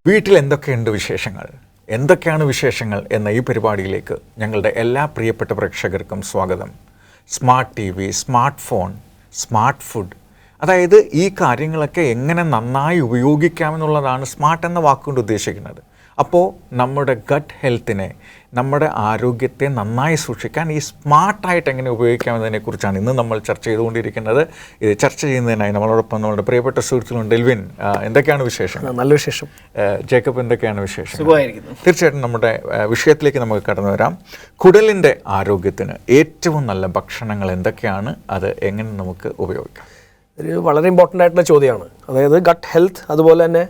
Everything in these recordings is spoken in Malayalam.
വീട്ടിൽ എന്തൊക്കെയുണ്ട് വിശേഷങ്ങൾ, എന്തൊക്കെയാണ് വിശേഷങ്ങൾ എന്ന ഈ പരിപാടിയിലേക്ക് ഞങ്ങളുടെ എല്ലാ പ്രിയപ്പെട്ട പ്രേക്ഷകർക്കും സ്വാഗതം. Smart T V, smart phone, smart food, അതായത് ഈ കാര്യങ്ങളൊക്കെ എങ്ങനെ നന്നായി ഉപയോഗിക്കാമെന്നുള്ളതാണ് സ്മാർട്ട് എന്ന വാക്കുകൊണ്ട് ഉദ്ദേശിക്കുന്നത്. അപ്പോൾ നമ്മുടെ ഗട്ട് ഹെൽത്തിനെ, നമ്മുടെ ആരോഗ്യത്തെ നന്നായി സൂക്ഷിക്കാൻ ഈ സ്മാർട്ടായിട്ട് എങ്ങനെ ഉപയോഗിക്കാമെന്നതിനെക്കുറിച്ചാണ് ഇന്ന് നമ്മൾ ചർച്ച ചെയ്തുകൊണ്ടിരിക്കുന്നത്. ഇത് ചർച്ച ചെയ്യുന്നതിനായി നമ്മളോടൊപ്പം നമ്മുടെ പ്രിയപ്പെട്ട സുഹൃത്തുക്കളും ഡെൽവിൻ, എന്തൊക്കെയാണ് വിശേഷം? നല്ല വിശേഷം. ജേക്കബ്, എന്തൊക്കെയാണ് വിശേഷം? സുഖമായിരിക്കുന്നു. തീർച്ചയായിട്ടും നമ്മുടെ വിഷയത്തിലേക്ക് നമുക്ക് കടന്നു വരാം. കുടലിൻ്റെ ആരോഗ്യത്തിന് ഏറ്റവും നല്ല ഭക്ഷണങ്ങൾ എന്തൊക്കെയാണ്, അത് എങ്ങനെ നമുക്ക് ഉപയോഗിക്കാം? ഒരു വളരെ ഇമ്പോർട്ടൻ്റ് ആയിട്ടുള്ള ചോദ്യമാണ്. അതായത് ഗട്ട് ഹെൽത്ത്, അതുപോലെ തന്നെ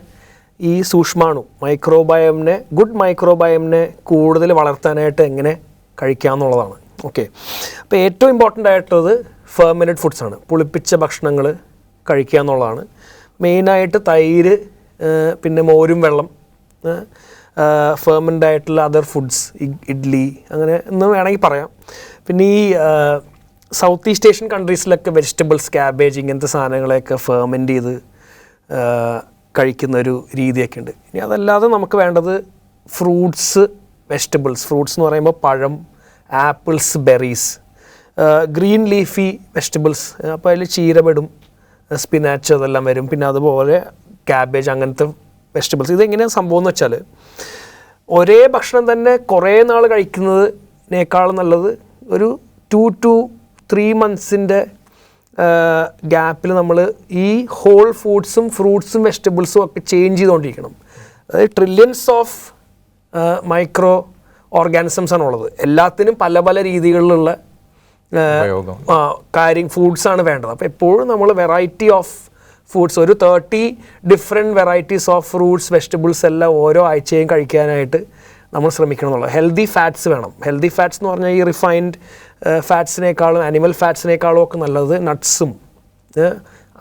ഈ സൂക്ഷ്മാണു മൈക്രോബയോമിനെ, ഗുഡ് മൈക്രോബയോമിനെ കൂടുതൽ വളർത്താനായിട്ട് എങ്ങനെ കഴിക്കാമെന്നുള്ളതാണ്. ഓക്കെ, അപ്പോൾ ഏറ്റവും ഇമ്പോർട്ടൻ്റ് ആയിട്ടുള്ളത് ഫെർമെൻറ്റഡ് ഫുഡ്സാണ്. പുളിപ്പിച്ച ഭക്ഷണങ്ങൾ കഴിക്കുക എന്നുള്ളതാണ്. മെയിനായിട്ട് തൈര്, പിന്നെ മോരും വെള്ളം, ഫെർമെൻഡ് ആയിട്ടുള്ള അതർ ഫുഡ്സ്, ഇഡ്ഡലി, അങ്ങനെ എന്ന് വേണമെങ്കിൽ പറയാം. പിന്നെ ഈ സൗത്ത് ഈസ്റ്റ് ഏഷ്യൻ കൺട്രീസിലൊക്കെ വെജിറ്റബിൾസ്, ക്യാബേജ്, ഇങ്ങനത്തെ സാധനങ്ങളെയൊക്കെ ഫെർമെൻറ്റ് ചെയ്ത് കഴിക്കുന്ന ഒരു രീതിയൊക്കെ ഉണ്ട്. ഇനി അതല്ലാതെ നമുക്ക് വേണ്ടത് ഫ്രൂട്ട്സ്, വെജിറ്റബിൾസ്. ഫ്രൂട്ട്സ് എന്ന് പറയുമ്പോൾ പഴം, apples, berries, green leafy vegetables. അപ്പോൾ അതിൽ ചീര പെടും, സ്പിനാച്ച് അതെല്ലാം വരും. പിന്നെ അതുപോലെ ക്യാബേജ്, അങ്ങനത്തെ വെജിറ്റബിൾസ്. ഇതെങ്ങനെയാണ് സംഭവം എന്ന് വെച്ചാൽ, ഒരേ ഭക്ഷണം തന്നെ കുറേ നാൾ കഴിക്കുന്നതിനേക്കാളും നല്ലത് ഒരു 2 to 3 months ഗ്യാപ്പിൽ നമ്മൾ ഈ ഹോൾ ഫുഡ്സും ഫ്രൂട്ട്സും വെജിറ്റബിൾസും ഒക്കെ ചേഞ്ച് ചെയ്തുകൊണ്ടിരിക്കണം. അതായത് ട്രില്യൺസ് ഓഫ് മൈക്രോ ഓർഗാനിസംസ് ആണുള്ളത്. എല്ലാത്തിനും പല പല രീതികളിലുള്ള ഫുഡ്സാണ് വേണ്ടത്. അപ്പോൾ എപ്പോഴും നമ്മൾ വെറൈറ്റി ഓഫ് ഫുഡ്സ്, ഒരു 30 different varieties of fruits, vegetables എല്ലാം ഓരോ ആഴ്ചയും കഴിക്കാനായിട്ട് നമ്മൾ ശ്രമിക്കണം എന്നുള്ളത്. ഹെൽത്തി ഫാറ്റ്സ് വേണം. ഹെൽത്തി ഫാറ്റ്സ് എന്ന് പറഞ്ഞാൽ ഈ റിഫൈൻഡ് ഫാറ്റ്സിനേക്കാളും അനിമൽ ഫാറ്റ്സിനേക്കാളും ഒക്കെ നല്ലത് നട്ട്സും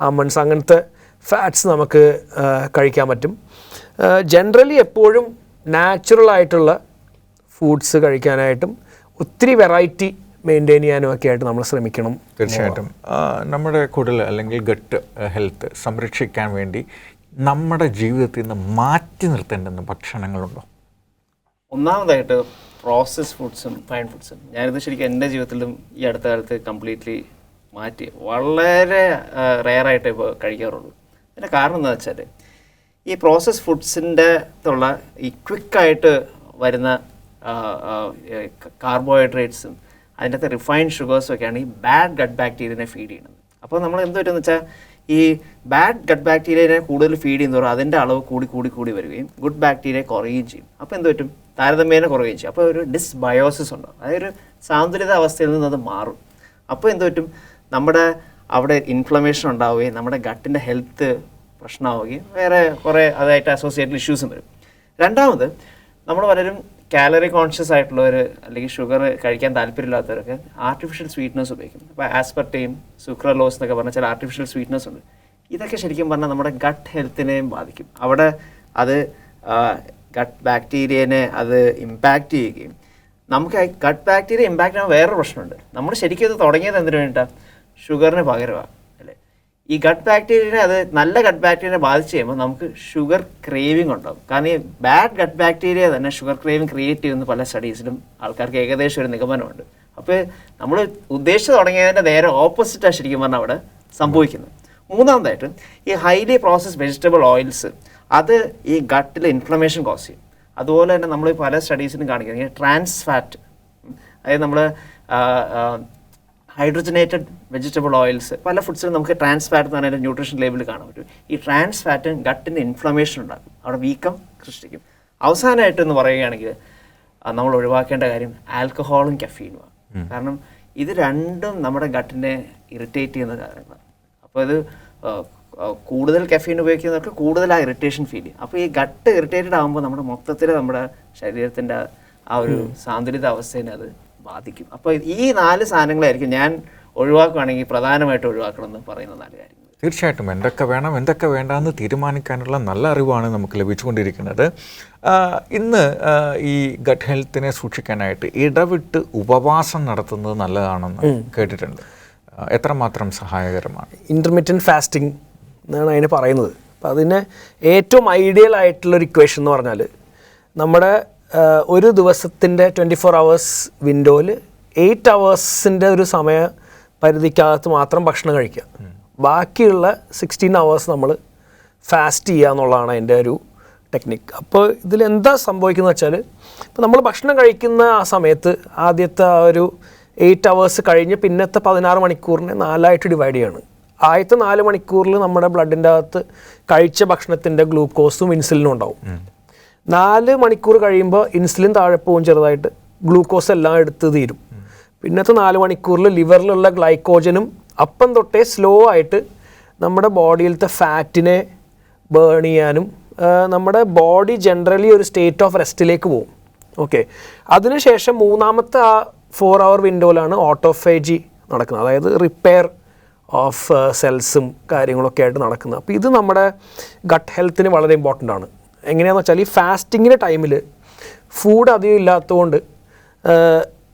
ആൽമണ്ട്സ്, അങ്ങനത്തെ ഫാറ്റ്സ് നമുക്ക് കഴിക്കാൻ പറ്റും. ജനറലി എപ്പോഴും നാച്ചുറൽ ആയിട്ടുള്ള ഫുഡ്സ് കഴിക്കാനായിട്ടും ഒത്തിരി വെറൈറ്റി മെയിൻറ്റെയിൻ ചെയ്യാനും ഒക്കെ ആയിട്ട് നമ്മൾ ശ്രമിക്കണം. തീർച്ചയായിട്ടും നമ്മുടെ കുടൽ അല്ലെങ്കിൽ ഗട്ട് ഹെൽത്ത് സംരക്ഷിക്കാൻ വേണ്ടി നമ്മുടെ ജീവിതത്തിൽ നിന്ന് മാറ്റി നിർത്തേണ്ടുന്ന ഭക്ഷണങ്ങളുണ്ടോ? ഒന്നാമതായിട്ട് പ്രോസസ്ഡ് ഫുഡ്സും ഫൈൻ ഫുഡ്സും. ഞാനിത് ശരിക്കും എൻ്റെ ജീവിതത്തിലും ഈ അടുത്ത കാലത്ത് കംപ്ലീറ്റ്ലി മാറ്റി. വളരെ റെയറായിട്ട് ഇപ്പോൾ കഴിക്കാറുള്ളൂ. അതിൻ്റെ കാരണം എന്താ വെച്ചാൽ, ഈ പ്രോസസ്ഡ് ഫുഡ്സിൻ്റെ ഉള്ള ഈ ക്വിക്കായിട്ട് വരുന്ന കാർബോഹൈഡ്രേറ്റ്സും അതിൻ്റെ അകത്ത് റിഫൈൻഡ് ഷുഗേഴ്സും ഒക്കെയാണ് ഈ ബാഡ് ഗട്ട് ബാക്ടീരിയനെ ഫീഡ് ചെയ്യുന്നത്. അപ്പോൾ നമ്മൾ എന്ത് പറ്റുമെന്ന് വെച്ചാൽ, ഈ ബാഡ് ഗട്ട് ബാക്ടീരിയനെ കൂടുതൽ ഫീഡ് ചെയ്യുന്നതോറും അതിൻ്റെ അളവ് കൂടി വരികയും ഗുഡ് ബാക്ടീരിയ കുറയുകയും ചെയ്യും. അപ്പോൾ എന്ത് പറ്റും, താരതമ്യേന കുറയുകയും ചെയ്യും. അപ്പോൾ ഒരു ഡിസ്ബയോസിസ് ഉണ്ടാവും. അതായത് ഒരു സാന്തുലിത അവസ്ഥയിൽ നിന്ന് അത് മാറും. അപ്പോൾ എന്ത് പറ്റും, നമ്മുടെ അവിടെ ഇൻഫ്ലമേഷൻ ഉണ്ടാവുകയും നമ്മുടെ ഗട്ടിൻ്റെ ഹെൽത്ത് പ്രശ്നമാവുകയും വേറെ കുറേ അതായിട്ട് അസോസിയേറ്റഡ് ഇഷ്യൂസും വരും. രണ്ടാമത്, നമ്മൾ പലരും കാലറി കോൺഷ്യസ് ആയിട്ടുള്ളവർ അല്ലെങ്കിൽ ഷുഗർ കഴിക്കാൻ താല്പര്യമില്ലാത്തവരൊക്കെ ആർട്ടിഫിഷ്യൽ സ്വീറ്റ്നസ് ഉപയോഗിക്കും. അപ്പോൾ ആസ്പെർട്ടയും സുക്രലോസ് എന്നൊക്കെ പറഞ്ഞാൽ ചില ആർട്ടിഫിഷ്യൽ സ്വീറ്റ്നസ് ഉണ്ട്. ഇതൊക്കെ ശരിക്കും പറഞ്ഞാൽ നമ്മുടെ ഗട്ട് ഹെൽത്തിനെയും ബാധിക്കും. അവിടെ അത് ഗട്ട് ബാക്ടീരിയനെ അത് ഇമ്പാക്റ്റ് ചെയ്യുകയും, നമുക്ക് ഗട്ട് ബാക്ടീരിയ ഇമ്പാക്റ്റ് ചെയ്യാൻ വേറൊരു പ്രശ്നമുണ്ട്. നമ്മൾ ശരിക്കും ഇത് തുടങ്ങിയത് എന്തിനു വേണ്ടിയിട്ടാണ്? ഷുഗറിന് പകരമാണ് അല്ലേ? ഈ ഗട്ട് ബാക്ടീരിയനെ, അത് നല്ല ഗട്ട് ബാക്ടീരിയനെ ബാധിച്ച് കഴിയുമ്പോൾ നമുക്ക് ഷുഗർ ക്രേവിംഗ് ഉണ്ടാകും. കാരണം ഈ ബാഡ് ഗട്ട് ബാക്ടീരിയ തന്നെ ഷുഗർ ക്രേവിംഗ് ക്രിയേറ്റ് ചെയ്യുന്ന പല സ്റ്റഡീസിലും ആൾക്കാർക്ക് ഏകദേശം ഒരു നിഗമനമുണ്ട്. അപ്പോൾ നമ്മൾ ഉദ്ദേശിച്ച് തുടങ്ങിയതിൻ്റെ നേരെ ഓപ്പോസിറ്റാണ് ശരിക്കും പറഞ്ഞാൽ അവിടെ സംഭവിക്കുന്നത്. മൂന്നാമതായിട്ട്, ഈ ഹൈലി പ്രോസസ്ഡ് വെജിറ്റബിൾ ഓയിൽസ് അത് ഈ ഗട്ടിൽ ഇൻഫ്ലമേഷൻ കോസ് ചെയ്യും. അതുപോലെ തന്നെ നമ്മൾ പല സ്റ്റഡീസിലും കാണിക്കുന്നത് ട്രാൻസ് ഫാറ്റ്, അതായത് നമ്മൾ ഹൈഡ്രജനേറ്റഡ് വെജിറ്റബിൾ ഓയിൽസ്, പല ഫുഡ്സിലും നമുക്ക് ട്രാൻസ് ഫാറ്റ് എന്ന് പറഞ്ഞാൽ ന്യൂട്രീഷൻ ലേബിളിൽ കാണാൻ പറ്റും. ഈ ട്രാൻസ് ഫാറ്റ് ഗട്ടിൻ്റെ ഇൻഫ്ലമേഷൻ ഉണ്ടാക്കും, അവിടെ വീക്കം സൃഷ്ടിക്കും. അവസാനമായിട്ട് എന്ന് പറയുകയാണെങ്കിൽ നമ്മൾ ഒഴിവാക്കേണ്ട കാര്യം ആൽക്കഹോളും കഫീനുമാണ്. കാരണം ഇത് രണ്ടും നമ്മുടെ ഗട്ടിനെ ഇറിറ്റേറ്റ് ചെയ്യുന്ന കാര്യങ്ങളാണ്. അപ്പോൾ ഇത് കൂടുതൽ കഫീൻ ഉപയോഗിക്കുന്നവർക്ക് കൂടുതൽ ആ ഇറിറ്റേഷൻ ഫീൽ ചെയ്യും. അപ്പോൾ ഈ ഗട്ട് ഇറിറ്റേറ്റഡ് ആകുമ്പോൾ നമ്മുടെ മൊത്തത്തിൽ നമ്മുടെ ശരീരത്തിൻ്റെ ആ ഒരു സാന്തുലിത അവസ്ഥയെ അത് ബാധിക്കും. അപ്പോൾ ഈ 4 സാധനങ്ങളായിരിക്കും ഞാൻ ഒഴിവാക്കുകയാണെങ്കിൽ പ്രധാനമായിട്ട് ഒഴിവാക്കണമെന്ന് പറയുന്ന 4 കാര്യങ്ങൾ. തീർച്ചയായിട്ടും എന്തൊക്കെ വേണം എന്തൊക്കെ വേണ്ടാന്ന് തീരുമാനിക്കാനുള്ള നല്ല അറിവാണ് നമുക്ക് ലഭിച്ചുകൊണ്ടിരിക്കുന്നത്. ഇന്ന് ഈ ഗട്ട് ഹെൽത്തിനെ സൂക്ഷിക്കാനായിട്ട് ഇടവിട്ട് ഉപവാസം നടത്തുന്നത് നല്ലതാണെന്ന് കേട്ടിട്ടുണ്ട്. എത്രമാത്രം സഹായകരമാണ്? ഇൻ്റർമിറ്റൻറ്റ് ഫാസ്റ്റിംഗ് എന്നാണ് അതിന് പറയുന്നത്. അപ്പോൾ അതിന് ഏറ്റവും ഐഡിയൽ ആയിട്ടുള്ളൊരു ഇക്വേഷൻ എന്ന് പറഞ്ഞാൽ നമ്മുടെ ഒരു ദിവസത്തിൻ്റെ 24 hours വിൻഡോയിൽ 8 hours ഒരു സമയ പരിധിക്കകത്ത് മാത്രം ഭക്ഷണം കഴിക്കുക. ബാക്കിയുള്ള 16 hours നമ്മൾ ഫാസ്റ്റ് ചെയ്യുക എന്നുള്ളതാണ് അതിൻ്റെ ഒരു ടെക്നിക്ക്. അപ്പോൾ ഇതിലെന്താ സംഭവിക്കുന്നത് വെച്ചാൽ, ഇപ്പോൾ നമ്മൾ ഭക്ഷണം കഴിക്കുന്ന ആ സമയത്ത് ആദ്യത്തെ ആ ഒരു 8 hours കഴിഞ്ഞ് പിന്നത്തെ 16 മണിക്കൂറിനെ 4ആയിട്ട് ഡിവൈഡ് ചെയ്യാണ്. ആദ്യത്തെ 4 മണിക്കൂറിൽ നമ്മുടെ ബ്ലഡിൻ്റെ അകത്ത് കഴിച്ച ഭക്ഷണത്തിൻ്റെ ഗ്ലൂക്കോസും ഇൻസുലിനും ഉണ്ടാവും. 4 മണിക്കൂർ കഴിയുമ്പോൾ ഇൻസുലിൻ താഴെ പോകും ചെറുതായിട്ട്, ഗ്ലൂക്കോസ് എല്ലാം എടുത്ത് തീരും. പിന്നത്തെ 4 മണിക്കൂറിൽ ലിവറിലുള്ള ഗ്ലൈക്കോജനും അപ്പം തൊട്ടേ സ്ലോ ആയിട്ട് നമ്മുടെ ബോഡിയിലത്തെ ഫാറ്റിനെ ബേൺ ചെയ്യാനും നമ്മുടെ ബോഡി ജനറലി ഒരു സ്റ്റേറ്റ് ഓഫ് റെസ്റ്റിലേക്ക് പോകും. ഓക്കെ, അതിനുശേഷം മൂന്നാമത്തെ ആ 4 hour വിൻഡോയിലാണ് ഓട്ടോഫേജി നടക്കുന്നത്, അതായത് റിപ്പയർ ഓഫ് സെൽസും കാര്യങ്ങളൊക്കെ ആയിട്ട് നടക്കുന്നത്. അപ്പോൾ ഇത് നമ്മുടെ ഗട്ട് ഹെൽത്തിന് വളരെ ഇമ്പോർട്ടൻ്റ് ആണ്. എങ്ങനെയാണെന്ന് വെച്ചാൽ ഈ ഫാസ്റ്റിങ്ങിൻ്റെ ടൈമിൽ ഫുഡ് അധികം ഇല്ലാത്തതുകൊണ്ട്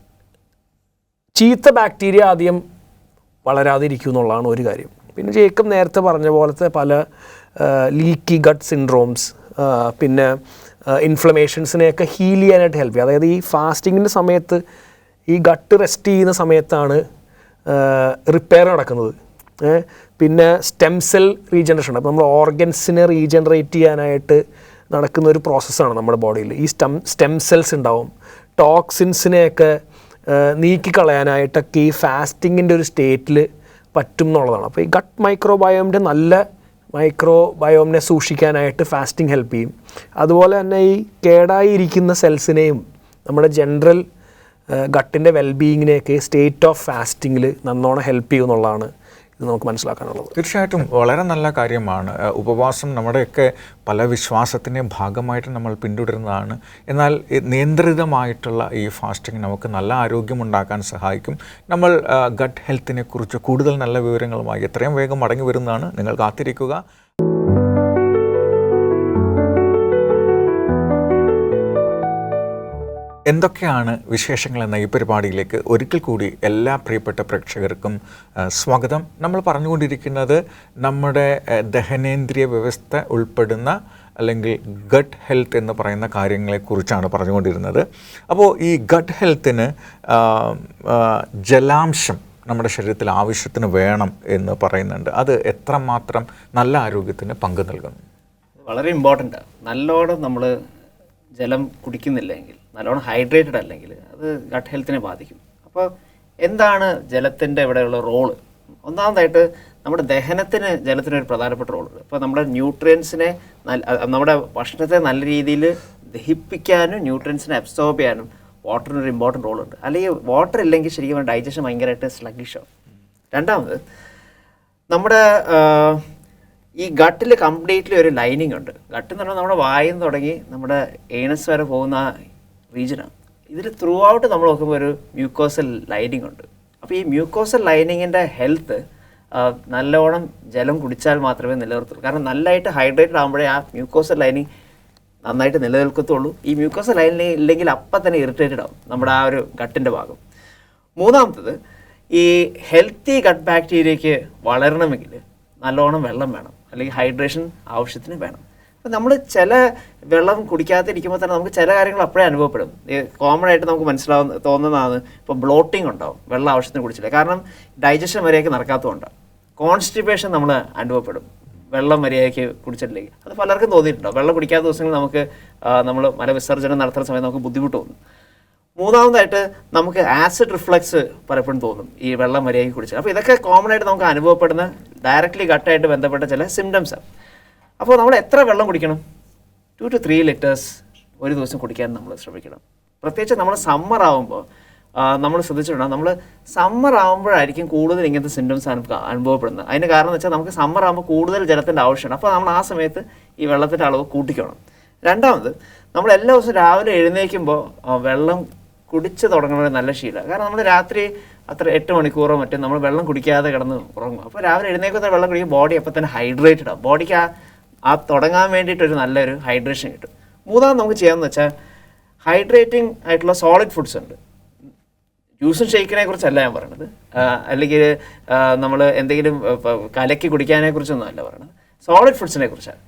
ചീത്ത ബാക്ടീരിയ ആദ്യം വളരാതിരിക്കും എന്നുള്ളതാണ് ഒരു കാര്യം. പിന്നെ ജേക്കബ് നേരത്തെ പറഞ്ഞ പോലത്തെ പല ലീക്കി ഗട്ട് സിൻഡ്രോംസ്, പിന്നെ ഇൻഫ്ലമേഷൻസിനെയൊക്കെ ഹീൽ ചെയ്യാനായിട്ട് ഹെൽപ്പ് ചെയ്യും. അതായത് ഈ ഫാസ്റ്റിങ്ങിൻ്റെ സമയത്ത് ഈ ഗട്ട് റെസ്റ്റ് ചെയ്യുന്ന സമയത്താണ് റിപ്പയർ നടക്കുന്നത്. പിന്നെ സ്റ്റെം സെൽ റീജനറേഷൻ, അപ്പോൾ നമ്മൾ ഓർഗൻസിനെ റീജനറേറ്റ് ചെയ്യാനായിട്ട് നടക്കുന്ന ഒരു പ്രോസസ്സാണ് നമ്മുടെ ബോഡിയിൽ. ഈ സ്റ്റെം സെൽസ് ഉണ്ടാവും. ടോക്സിൻസിനെയൊക്കെ നീക്കിക്കളയാനായിട്ടൊക്കെ ഈ ഫാസ്റ്റിങ്ങിൻ്റെ ഒരു സ്റ്റേറ്റിൽ പറ്റും എന്നുള്ളതാണ്. അപ്പോൾ ഈ ഗട്ട് മൈക്രോബയോമിൻ്റെ നല്ല മൈക്രോബയോമിനെ സൂക്ഷിക്കാനായിട്ട് ഫാസ്റ്റിംഗ് ഹെൽപ്പ് ചെയ്യും. അതുപോലെ തന്നെ ഈ കേടായിരിക്കുന്ന സെൽസിനെയും നമ്മുടെ ജനറൽ ഗട്ടിൻ്റെ വെൽബീയിങ്ങിനെയൊക്കെ സ്റ്റേറ്റ് ഓഫ് ഫാസ്റ്റിങ്ങിൽ നന്നോണം ഹെൽപ്പ് ചെയ്യും എന്നുള്ളതാണ് ഇത് നമുക്ക് മനസ്സിലാക്കാനുള്ളത്. തീർച്ചയായിട്ടും വളരെ നല്ല കാര്യമാണ്. ഉപവാസം നമ്മുടെയൊക്കെ പല വിശ്വാസത്തിൻ്റെയും ഭാഗമായിട്ട് നമ്മൾ പിന്തുടരുന്നതാണ്. എന്നാൽ നിയന്ത്രിതമായിട്ടുള്ള ഈ ഫാസ്റ്റിംഗ് നമുക്ക് നല്ല ആരോഗ്യമുണ്ടാക്കാൻ സഹായിക്കും. നമ്മൾ ഗട്ട് ഹെൽത്തിനെ കുറിച്ച് കൂടുതൽ നല്ല വിവരങ്ങളുമായി എത്രയും വേഗം മടങ്ങി വരുന്നതാണ്. നിങ്ങൾ കാത്തിരിക്കുക. എന്തൊക്കെയാണ് വിശേഷങ്ങൾ എന്ന ഈ പരിപാടിയിലേക്ക് ഒരിക്കൽ കൂടി എല്ലാ പ്രിയപ്പെട്ട പ്രേക്ഷകർക്കും സ്വാഗതം. നമ്മൾ പറഞ്ഞുകൊണ്ടിരിക്കുന്നത് നമ്മുടെ ദഹനേന്ദ്രിയ വ്യവസ്ഥ ഉൾപ്പെടുന്ന അല്ലെങ്കിൽ ഗട്ട് ഹെൽത്ത് എന്ന് പറയുന്ന കാര്യങ്ങളെക്കുറിച്ചാണ് പറഞ്ഞുകൊണ്ടിരുന്നത്. അപ്പോൾ ഈ ഗട്ട് ഹെൽത്തിന് ജലാംശം നമ്മുടെ ശരീരത്തിൽ ആവശ്യത്തിന് വേണം എന്ന് പറയുന്നുണ്ട്. അത് എത്രമാത്രം നല്ല ആരോഗ്യത്തിന് പങ്ക് നൽകുന്നു? വളരെ ഇമ്പോർട്ടൻ്റ്. നല്ലോണം നമ്മൾ ജലം കുടിക്കുന്നില്ലെങ്കിൽ, നല്ലോണം ഹൈഡ്രേറ്റഡ് അല്ലെങ്കിൽ അത് ഗട്ട് ഹെൽത്തിനെ ബാധിക്കും. അപ്പോൾ എന്താണ് ജലത്തിൻ്റെ ഇവിടെയുള്ള റോള്? ഒന്നാമതായിട്ട് നമ്മുടെ ദഹനത്തിന് ജലത്തിനൊരു പ്രധാനപ്പെട്ട റോളുണ്ട്. ഇപ്പോൾ നമ്മുടെ ന്യൂട്രിയൻസിനെ നമ്മുടെ ഭക്ഷണത്തെ നല്ല രീതിയിൽ ദഹിപ്പിക്കാനും ന്യൂട്രിയൻസിനെ അബ്സോർബ് ചെയ്യാനും വാട്ടറിനൊരു ഇമ്പോർട്ടൻറ്റ് റോളുണ്ട്. അല്ലെങ്കിൽ വാട്ടർ ഇല്ലെങ്കിൽ ശരിക്കും ഡൈജഷൻ ഭയങ്കരമായിട്ട് സ്ലഗ്ഗിഷാവും. രണ്ടാമത് നമ്മുടെ ഈ ഗട്ടിൽ കംപ്ലീറ്റ്ലി ഒരു ലൈനിങ് ഉണ്ട്. ഗട്ട് എന്ന് പറഞ്ഞാൽ നമ്മുടെ വായിൽ നിന്ന് തുടങ്ങി നമ്മുടെ ഏണസ് വരെ പോകുന്ന റീജിയനാണ്. ഇതിൽ ത്രൂ ഔട്ട് നമ്മൾ നോക്കുമ്പോൾ ഒരു മ്യൂക്കോസൽ ലൈനിങ് ഉണ്ട്. അപ്പോൾ ഈ മ്യൂക്കോസൽ ലൈനിങ്ങിൻ്റെ ഹെൽത്ത് നല്ലോണം ജലം കുടിച്ചാൽ മാത്രമേ നിലനിർത്തുള്ളൂ. കാരണം നല്ലതായിട്ട് ഹൈഡ്രേറ്റഡ് ആകുമ്പോഴേ ആ മ്യൂക്കോസൽ ലൈനിങ് നന്നായിട്ട് നിലനിൽക്കത്തുള്ളൂ. ഈ മ്യൂക്കോസൽ ലൈനിങ് ഇല്ലെങ്കിൽ അപ്പം തന്നെ ഇറിറ്റേറ്റഡ് ആവും നമ്മുടെ ആ ഒരു ഗട്ടിൻ്റെ ഭാഗം. മൂന്നാമത്തത്, ഈ ഹെൽത്തി ഗട്ട് ബാക്ടീരിയയ്ക്ക് വളരണമെങ്കിൽ നല്ലോണം വെള്ളം വേണം, അല്ലെങ്കിൽ ഹൈഡ്രേഷൻ ആവശ്യത്തിന് വേണം. അപ്പോൾ നമ്മൾ ചില വെള്ളം കുടിക്കാതിരിക്കുമ്പോൾ തന്നെ നമുക്ക് ചില കാര്യങ്ങൾ അപ്പോഴേ അനുഭവപ്പെടും. കോമൺ ആയിട്ട് നമുക്ക് തോന്നുന്നതാണ്, ഇപ്പോൾ ബ്ലോട്ടിംഗ് ഉണ്ടാവും വെള്ളം ആവശ്യത്തിന് കുടിച്ചില്ല, കാരണം ഡൈജഷൻ മര്യാദയ്ക്ക് നടക്കാത്തതുകൊണ്ടാണ്. കോൺസ്റ്റിപ്പേഷൻ നമ്മൾ അനുഭവപ്പെടും വെള്ളം മര്യാദയ്ക്ക് കുടിച്ചിട്ടില്ലെങ്കിൽ. അത് പലർക്കും തോന്നിയിട്ടുണ്ടാവും. വെള്ളം കുടിക്കാത്ത ദിവസങ്ങളിൽ നമുക്ക് നമ്മൾ മലവിസർജനം നടത്തുന്ന സമയത്ത് നമുക്ക് ബുദ്ധിമുട്ട് തോന്നും. മൂന്നാമതായിട്ട് നമുക്ക് ആസിഡ് റിഫ്ലക്സ് പലപ്പോഴും തോന്നും ഈ വെള്ളം മര്യാദയ്ക്ക് കുടിച്ചാൽ. അപ്പോൾ ഇതൊക്കെ കോമൺ ആയിട്ട് നമുക്ക് അനുഭവപ്പെടുന്ന ഡയറക്റ്റ്ലി ഗട്ടായിട്ട് ബന്ധപ്പെട്ട ചില സിംറ്റംസാണ്. അപ്പോൾ നമ്മൾ എത്ര വെള്ളം കുടിക്കണം? 2 to 3 liters ഒരു ദിവസം കുടിക്കാൻ നമ്മൾ ശ്രമിക്കണം. പ്രത്യേകിച്ച് നമ്മൾ സമ്മർ ആകുമ്പോൾ നമ്മൾ ശ്രദ്ധിച്ചിട്ടുണ്ടാകും, നമ്മൾ സമ്മർ ആകുമ്പോഴായിരിക്കും കൂടുതൽ ഇങ്ങനത്തെ സിംറ്റംസ് അനുഭവപ്പെടുന്നത്. അതിന് കാരണം എന്ന് വെച്ചാൽ നമുക്ക് സമ്മർ ആകുമ്പോൾ കൂടുതൽ ജലത്തിൻ്റെ ആവശ്യമാണ്. അപ്പോൾ നമ്മൾ ആ സമയത്ത് ഈ വെള്ളത്തിൻ്റെ അളവ് കൂട്ടിക്കണം. രണ്ടാമത്, നമ്മൾ എല്ലാ ദിവസവും രാവിലെ എഴുന്നേൽക്കുമ്പോൾ വെള്ളം കുടിച്ച് തുടങ്ങുന്നത് നല്ല ശീലമാണ്. കാരണം നമ്മൾ രാത്രി അത്ര 8 മണിക്കൂറോ മറ്റും നമ്മൾ വെള്ളം കുടിക്കാതെ കിടന്ന് ഉറങ്ങും. അപ്പോൾ രാവിലെ എഴുന്നേൽക്കുന്ന വെള്ളം കുടിക്കും, ബോഡി അപ്പോൾ തന്നെ ഹൈഡ്രേറ്റഡ് ആവും. ബോഡിക്ക് ആ തുടങ്ങാൻ വേണ്ടിയിട്ടൊരു നല്ലൊരു ഹൈഡ്രേഷൻ കിട്ടും. മൂന്നാമത് നമുക്ക് ചെയ്യാമെന്ന് വെച്ചാൽ ഹൈഡ്രേറ്റിംഗ് ആയിട്ടുള്ള സോളിഡ് ഫുഡ്സ് ഉണ്ട്. ജ്യൂസും ഷെയ്ക്കിനെ കുറിച്ചല്ല ഞാൻ പറയണത്, അല്ലെങ്കിൽ നമ്മൾ എന്തെങ്കിലും കലക്കി കുടിക്കാനെ കുറിച്ചൊന്നും അല്ല പറയണത്. സോളിഡ് ഫുഡ്സിനെ കുറിച്ചാണ്.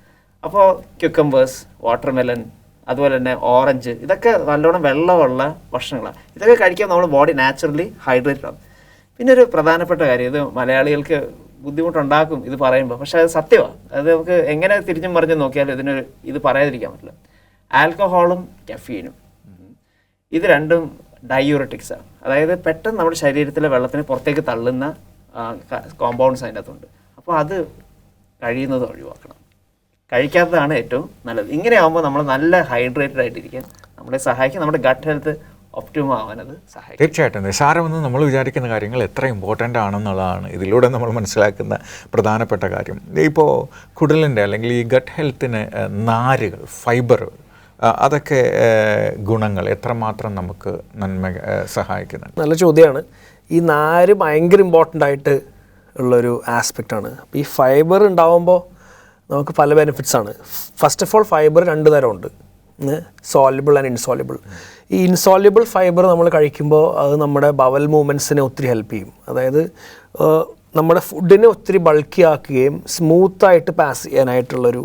അപ്പോൾ ക്യുക്കംബേഴ്സ്, വാട്ടർമെലൺ, അതുപോലെ തന്നെ ഓറഞ്ച്, ഇതൊക്കെ നല്ലോണം വെള്ളമുള്ള ഭക്ഷണങ്ങളാണ്. ഇതൊക്കെ കഴിക്കാൻ നമ്മുടെ ബോഡി നാച്ചുറലി ഹൈഡ്രേറ്റഡ് ആകും. പിന്നെ ഒരു പ്രധാനപ്പെട്ട കാര്യം, ഇത് മലയാളികൾക്ക് ബുദ്ധിമുട്ടുണ്ടാക്കും ഇത് പറയുമ്പോൾ, പക്ഷേ അത് സത്യമാണ്. അത് നമുക്ക് എങ്ങനെ തിരിഞ്ഞും മറിഞ്ഞും നോക്കിയാലും ഇത് പറയാതിരിക്കാൻ പറ്റില്ല. ആൽക്കഹോളും കഫീനും ഇത് രണ്ടും ഡയൂററ്റിക്സാണ്. അതായത് പെട്ടെന്ന് നമ്മുടെ ശരീരത്തിലെ വെള്ളത്തിന് പുറത്തേക്ക് തള്ളുന്ന കോമ്പൗണ്ട്സ് അതിൻ്റെ അകത്തുണ്ട്. അപ്പോൾ അത് കഴിയുന്നത് ഒഴിവാക്കണം. കഴിക്കാത്തതാണ് ഏറ്റവും നല്ലത്. ഇങ്ങനെയാകുമ്പോൾ നമ്മൾ നല്ല ഹൈഡ്രേറ്റഡ് ആയിട്ടിരിക്കാൻ നമ്മളെ സഹായിക്കും. നമ്മുടെ ഗട്ട് ഹെൽത്ത് ഒപ്റ്റിമം ആവാൻ അത് സഹായിക്കും. തീർച്ചയായിട്ടും നിസ്സാരമെന്ന് നമ്മൾ വിചാരിക്കുന്ന കാര്യങ്ങൾ എത്ര ഇമ്പോർട്ടൻ്റ് ആണെന്നുള്ളതാണ് ഇതിലൂടെ നമ്മൾ മനസ്സിലാക്കുന്ന പ്രധാനപ്പെട്ട കാര്യം. ഇപ്പോൾ കുടലിൻ്റെ അല്ലെങ്കിൽ ഈ ഗട്ട് ഹെൽത്തിന് നാരുകൾ, ഫൈബർ, അതൊക്കെ ഗുണങ്ങൾ എത്രമാത്രം നമുക്ക് നന്മ സഹായിക്കുന്നുണ്ട്? നല്ല ചോദ്യമാണ്. ഈ നാര് ഭയങ്കര ഇമ്പോർട്ടൻ്റ് ആയിട്ട് ഉള്ളൊരു ആസ്പെക്റ്റാണ്. അപ്പോൾ ഈ ഫൈബർ ഉണ്ടാവുമ്പോൾ നമുക്ക് പല ബെനിഫിറ്റ്സാണ്. ഫസ്റ്റ് ഓഫ് ഓൾ ഫൈബർ 2 തരമുണ്ട്, സോൾയുബിൾ ആൻഡ് ഇൻസോൾയുബിൾ. ഈ ഇൻസോൾയുബിൾ ഫൈബർ നമ്മൾ കഴിക്കുമ്പോൾ അത് നമ്മുടെ ബവൽ മൂവ്മെൻറ്റ്സിനെ ഒത്തിരി ഹെൽപ്പ് ചെയ്യും. അതായത് നമ്മുടെ ഫുഡിനെ ഒത്തിരി ബൾക്കി ആക്കുകയും സ്മൂത്തായിട്ട് പാസ് ചെയ്യാനായിട്ടുള്ളൊരു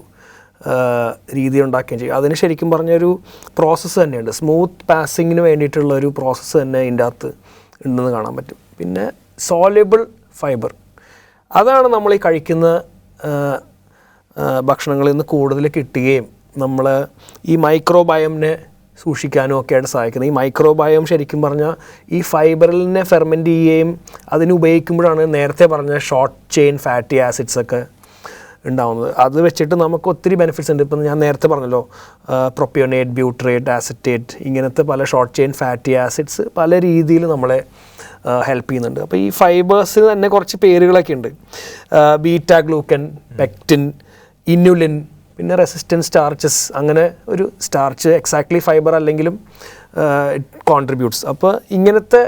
രീതി ഉണ്ടാക്കുകയും ചെയ്യും. അതിന് ശരിക്കും പറഞ്ഞൊരു പ്രോസസ്സ് തന്നെയുണ്ട്. സ്മൂത്ത് പാസിങ്ങിന് വേണ്ടിയിട്ടുള്ളൊരു പ്രോസസ്സ് തന്നെ ഇതിൻ്റെ അകത്ത് ഉണ്ടെന്ന് കാണാൻ പറ്റും. പിന്നെ സോൾയുബിൾ ഫൈബർ, അതാണ് നമ്മൾ ഈ കഴിക്കുന്ന ഭക്ഷണങ്ങളിൽ നിന്ന് കൂടുതൽ കിട്ടുകയും നമ്മൾ ഈ മൈക്രോബയോമിനെ സൂക്ഷിക്കാനും ഒക്കെ ആയിട്ട് സഹായിക്കുന്നത്. ഈ മൈക്രോബയോം ശരിക്കും പറഞ്ഞാൽ ഈ ഫൈബറിനെ ഫെർമെൻറ്റ് ചെയ്യുകയും അതിന് ഉപയോഗിക്കുമ്പോഴാണ് നേരത്തെ പറഞ്ഞ ഷോർട്ട് ചെയിൻ ഫാറ്റി ആസിഡ്സ് ഒക്കെ ഉണ്ടാവുന്നത്. അത് വെച്ചിട്ട് നമുക്ക് ഒത്തിരി ബെനിഫിറ്റ്സ് ഉണ്ട്. ഇപ്പം ഞാൻ നേരത്തെ പറഞ്ഞല്ലോ, പ്രൊപ്പിയോണേറ്റ്, ബ്യൂട്രേറ്റ്, ആസിറ്റേറ്റ്, ഇങ്ങനത്തെ പല ഷോർട്ട് ചെയിൻ ഫാറ്റി ആസിഡ്സ് പല രീതിയിൽ നമ്മളെ ഹെൽപ്പ് ചെയ്യുന്നുണ്ട്. അപ്പോൾ ഈ ഫൈബേഴ്സിന് തന്നെ കുറച്ച് പേരുകളൊക്കെ ഉണ്ട്. ബീറ്റ ഗ്ലൂക്കൻ, പെക്റ്റിൻ, ഇനുലിൻ, പിന്നെ റെസിസ്റ്റൻറ്റ് സ്റ്റാർച്ചസ്. അങ്ങനെ ഒരു സ്റ്റാർച്ച് എക്സാക്ട്ലി ഫൈബർ അല്ലെങ്കിലും ഇറ്റ് കോൺട്രിബ്യൂട്ട്സ്. അപ്പോൾ ഇങ്ങനത്തെ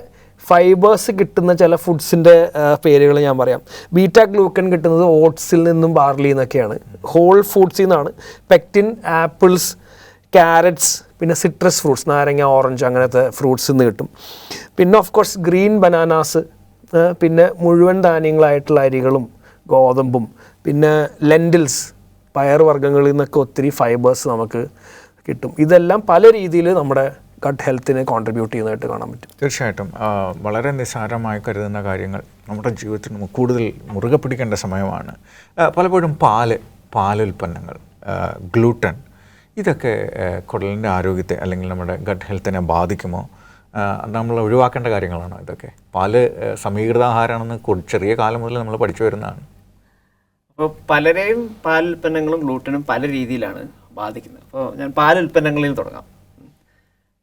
ഫൈബേഴ്സ് കിട്ടുന്ന ചില ഫുഡ്സിൻ്റെ പേരുകൾ ഞാൻ പറയാം. ബീറ്റ ഗ്ലൂക്കൻ കിട്ടുന്നത് ഓട്സിൽ നിന്നും ബാർലിയിൽ നിന്നൊക്കെയാണ്, ഹോൾ ഫുഡ്സിൽ നിന്നാണ്. പെക്റ്റിൻ ആപ്പിൾസ്, ക്യാരറ്റ്സ്, പിന്നെ സിട്രസ് ഫ്രൂട്ട്സ്, നാരങ്ങ, ഓറഞ്ച്, അങ്ങനത്തെ ഫ്രൂട്ട്സിൽ നിന്ന് കിട്ടും. പിന്നെ ഓഫ് കോഴ്സ് ഗ്രീൻ ബനാനാസ്, പിന്നെ മുഴുവൻ ധാന്യങ്ങളായിട്ടുള്ള അരികളും ഗോതമ്പും, പിന്നെ ലെൻറ്റിൽസ്, പയറുവർഗ്ഗങ്ങളിൽ നിന്നൊക്കെ ഒത്തിരി ഫൈബേഴ്സ് നമുക്ക് കിട്ടും. ഇതെല്ലാം പല രീതിയിൽ നമ്മുടെ ഗട്ട് ഹെൽത്തിനെ കോൺട്രിബ്യൂട്ട് ചെയ്യുന്നതായിട്ട് കാണാൻ പറ്റും. തീർച്ചയായിട്ടും വളരെ നിസ്സാരമായി കരുതുന്ന കാര്യങ്ങൾ നമ്മുടെ ജീവിതത്തിന് കൂടുതൽ മുറുകെ പിടിക്കേണ്ട സമയമാണ്. പലപ്പോഴും പാലുൽപ്പന്നങ്ങൾ, ഗ്ലൂട്ടൻ, ഇതൊക്കെ കുടലിൻ്റെ ആരോഗ്യത്തെ അല്ലെങ്കിൽ നമ്മുടെ ഗട്ട് ഹെൽത്തിനെ ബാധിക്കുമോ? നമ്മൾ ഒഴിവാക്കേണ്ട കാര്യങ്ങളാണോ ഇതൊക്കെ? പാല് സമീകൃതാഹാരമാണെന്ന് ചെറിയ കാലം മുതൽ നമ്മൾ പഠിച്ചു വരുന്നതാണ്. അപ്പോൾ പലരെയും പാലുൽപ്പന്നങ്ങളും ഗ്ലൂട്ടനും പല രീതിയിലാണ് ബാധിക്കുന്നത്. അപ്പോൾ ഞാൻ പാലുൽപ്പന്നങ്ങളിൽ തുടങ്ങാം.